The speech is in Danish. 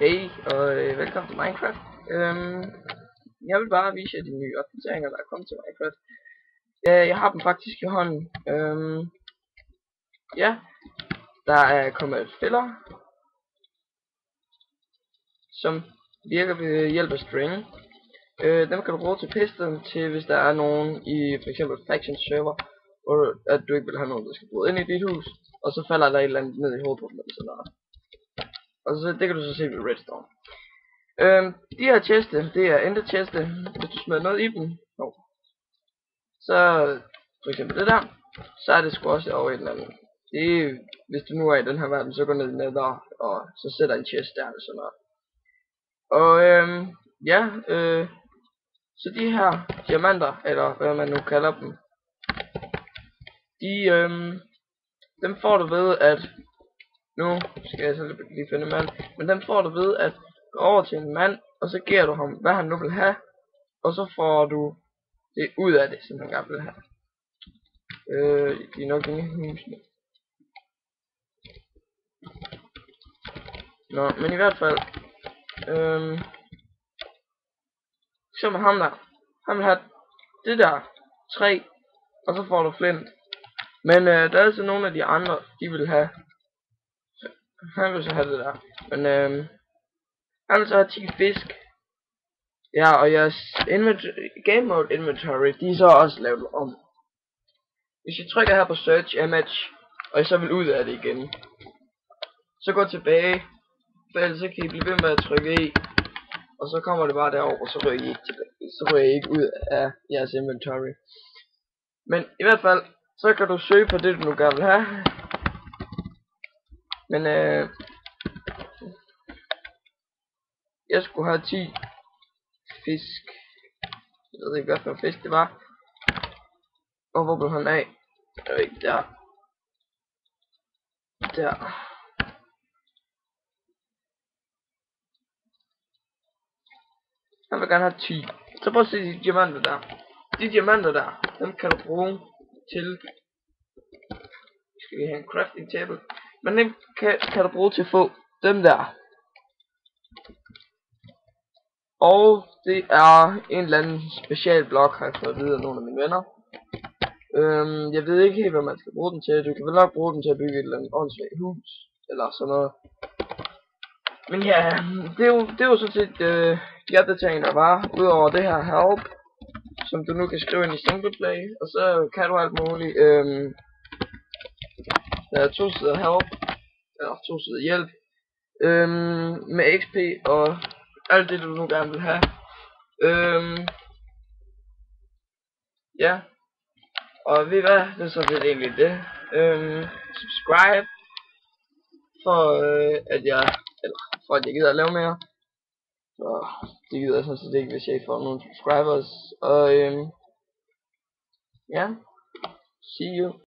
Hey, og velkommen til Minecraft. Jeg vil bare vise jer de nye opdateringer, der er kommet til Minecraft. Jeg har dem faktisk i hånden. Ja, der er kommet fælder, som virker ved hjælp af string. Dem kan du bruge til pisten til, hvis der er nogen i f.eks. faction server, hvor at du ikke vil have nogen, der skal bryde ind i dit hus, og så falder der et eller andet ned i hovedet på dem eller sådan noget. Og så, det kan du så se ved redstone. De her cheste, det er ender cheste. Hvis du smider noget i dem, så for eksempel det der, så er det sgu også over et eller andet. Det, hvis du nu er i den her verden, så går ned der, og så sætter en chest der eller sådan noget. Og ja, så de her diamanter, eller hvad man nu kalder dem, dem får du ved at, nu skal jeg så lige finde en mand, men dem får du ved at gå over til en mand, og så giver du ham, hvad han nu vil have, og så får du det ud af det, som han gerne vil have. De er nok inde i husene. Nå, men i hvert fald, så med ham der, han vil have det der træ, og så får du flint. Men der er altså nogle af de andre, de vil have, han vil så have det der, men han vil så have 10 fisk. Ja, og jeres game mode inventory, de er så også lavet om. Hvis jeg trykker her på search image, og jeg så vil ud af det igen, så gå tilbage, for ellers så kan I blive ved med at trykke i, og så kommer det bare derover, og så ryger I ikke tilbage, så ryger I ikke ud af jeres inventory. Men i hvert fald, så kan du søge på det du nu gerne vil have. Men jeg skulle have 10 fisk. Jeg ved ikke hvad for en fisk det var. Og hvor blev han af? Jeg ved ikke, der. Der. Han vil gerne have 10. Så prøv at se de diamanter der. De diamanter der, dem kan du bruge til. Skal vi have en crafting table? Men dem kan du bruge til at få dem der. Og det er en eller anden special blok, har jeg fået at vide af nogle af mine venner. Jeg ved ikke helt hvad man skal bruge den til. Du kan vel nok bruge den til at bygge et eller andet åndssvagt hus, eller sådan noget. Men ja, det er jo sådan set de opdateringer der var. Udover det her help, som du nu kan skrive ind i singleplay, og så kan du alt muligt. Der er 2 sider help, eller 2 sider hjælp, med XP og alt det du nu gerne vil have. Ja, og ved I hvad, det er så lidt egentlig det. Subscribe for for at jeg gider at lave mere. Så det gider jeg sådan set ikke, hvis jeg ikke får nogle subscribers. Og ja, see you.